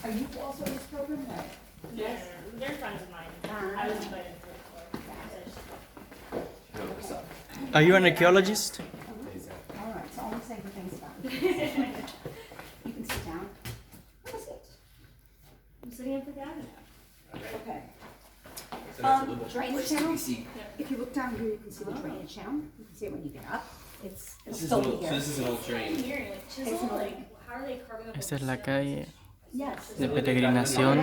Are you also in this program? Right. Yes, they're friends of mine. I was invited to the course. Are you an archaeologist? All right, so only say good things about it. You can sit down. Have a seat. I'm sitting in for the now. Okay. Drainage channel. If you look down here, you can see the drainage channel. You can see it when you get up. It'll still be here. This is an old train. Here, like chisel, like how are they carving up? Esta es la calle Yes. de peregrinación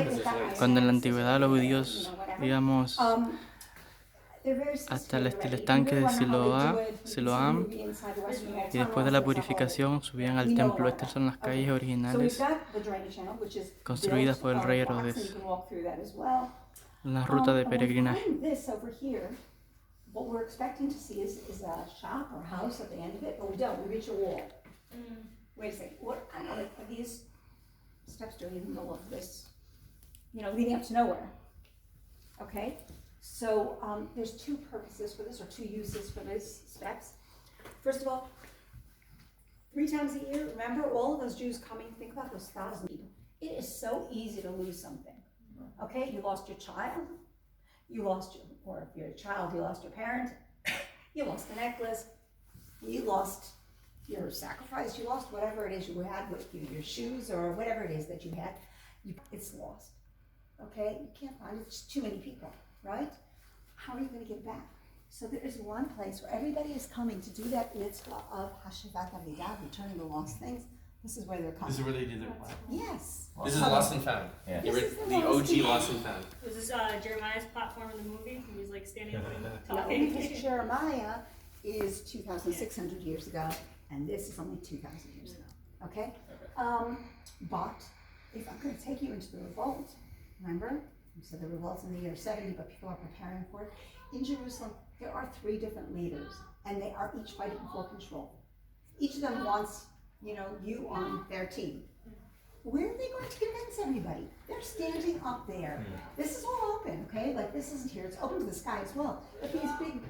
cuando en la antigüedad los judíos, digamos, hasta el estanque de Siloam y después de la purificación subían al templo. Estas son las calles originales construidas por el rey Herodes. La ruta de peregrinaje. What we're expecting to see is a shop or house at the end of it, but we don't. We reach a wall. Wait a second. What? I don't know. Are these steps doing in the middle of this? You know, leading up to nowhere. Okay. So there's two purposes for this, or two uses for these steps. First of all, 3 times a year. Remember all of those Jews coming. Think about those 1,000 people. It is so easy to lose something. Okay. You lost your child. You lost your, or if you're a child, you lost your parent, you lost the necklace, you lost your sacrifice, you lost whatever it is you had with you, your shoes or whatever it is that you had, it's lost, okay? You can't find it, it's too many people, right? How are you gonna get back? So there is one place where everybody is coming to do that mitzvah of Hashavat Avodah, returning the lost things. This is where they're coming. This is where they did it. Yes. This is Lost and Found. Yeah. The OG Lost and Found. Was this Jeremiah's platform in the movie? He was like standing up and No, talking. because Jeremiah is 2,600 years ago, and this is only 2,000 years ago, okay? But if I'm gonna take you into the revolt, remember? You said the revolt's in the year 70, but people are preparing for it. In Jerusalem, there are 3 different leaders, and they are each fighting for control. Each of them wants, you on their team. Where are they going to convince everybody? They're standing up there. This is all open, okay? Like this isn't here, it's open to the sky as well. But these big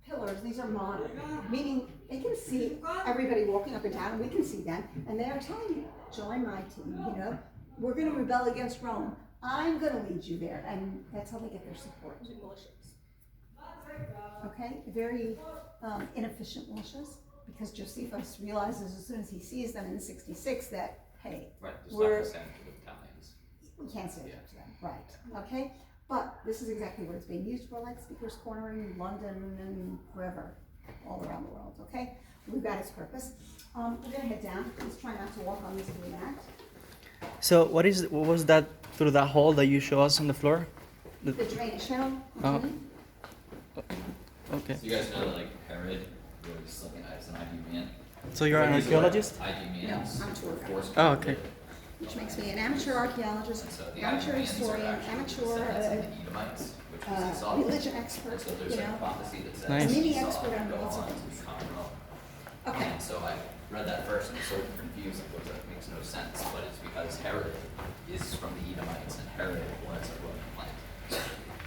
pillars, these are modern, meaning they can see everybody walking up and down, and we can see them, and they are telling you, join my team, we're gonna rebel against Rome. I'm gonna lead you there, and that's how they get their support. Okay, very inefficient militias, because Josephus realizes as soon as he sees them in 66 that, hey, Right, just we're, not send to the battalions. we can't say that to them, right, okay? But this is exactly what it's being used for, like Speaker's Corner in London and wherever, all around the world, okay? We've got its purpose. We're gonna head down, please try not to walk on this blue mat. So what was that through that hole that you show us on the floor? The drainage channel. Oh. Okay. So you guys know that like Herod was like an ID man. So you're an archaeologist? ID No, man. I'm a tour guide. Oh, okay. Which makes me an amateur archaeologist, So the amateur Idumeans are historian, actually amateur descendants of the Edomites, which was Esau. religion expert, So there's like a prophecy that says Nice. Mini Esau expert on would go lots of on things. to conquer Rome. Okay. And so I read that first and was sort of confused, like, what, that makes no sense, but it's because Herod is from the Edomites and Herod was a Roman plant.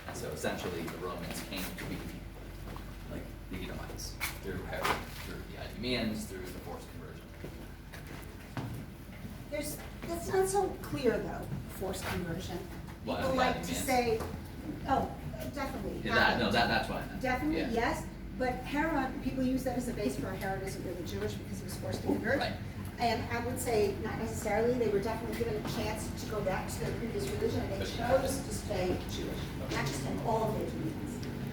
And so essentially the Romans came to be like the Edomites through Herod, through the Idumeans, through the forced conversion. That's not so clear though, forced conversion. Well, People the like to Idumeans. say, oh, definitely. Yeah, that's what I meant. Definitely, Yeah. yes, but Herod, people use that as a base for Herod isn't really Jewish because he was forced to convert. Right. And I would say not necessarily, they were definitely given a chance to go back to their previous religion and they chose to stay Jewish, not just in all of their religions.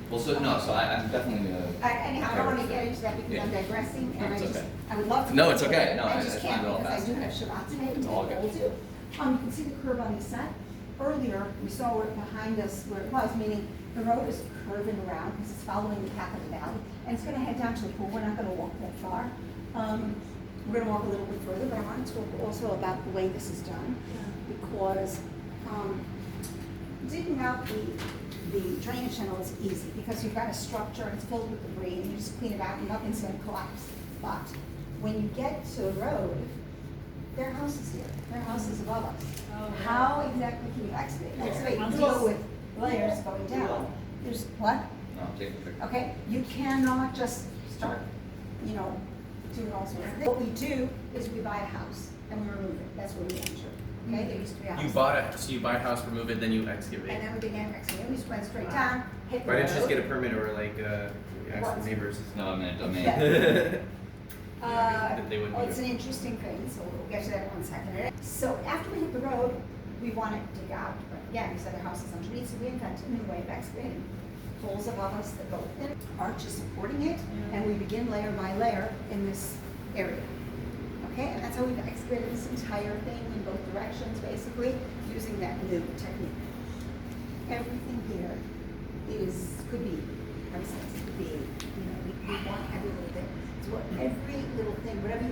Well, so I'm definitely Anyhow, I don't want to get into that because I'm digressing and It's I just, okay. I would love to. No, it's okay. No, I I just find can't it all because I do fascinating. have Shabbat today. It's all good. You can see the curve on the set. Earlier, we saw it behind us where it was, meaning the road is curving around because it's following the path of the valley, and it's going to head down to the pool. We're not going to walk that far. We're going to walk a little bit further, but I wanted to talk also about the way this is done, because digging out the drainage channel is easy because you've got a structure and it's filled with debris, and you just clean it out and nothing's going to collapse. But when you get to the road, their house is here. Their house is above us. How exactly can you excavate and deal with layers going down? There's what? No, take a picture. Okay, you cannot just start, doing all sorts of things. What we do is we buy a house and we remove it. That's what we enter. okay, there used to be a house. So you buy a house, remove it, then you excavate. And then we began excavating, we just went straight down, hit the Why didn't you just get a road. permit or like ask What? the neighbors? No, eminent domain. That they wouldn't Oh, do it's it. an interesting thing, so we'll get to that in 1 second. So after we hit the road, we wanted to dig out, but again, we said the house is underneath, so we invented a new way of excavating. Holes above us that go in, arches supporting it, and we begin layer by layer in this area. Okay, and that's how we've excavated this entire thing in both directions, basically, using that new technique. Everything here could be priceless, could be, we want every little bit. So every little thing, whatever you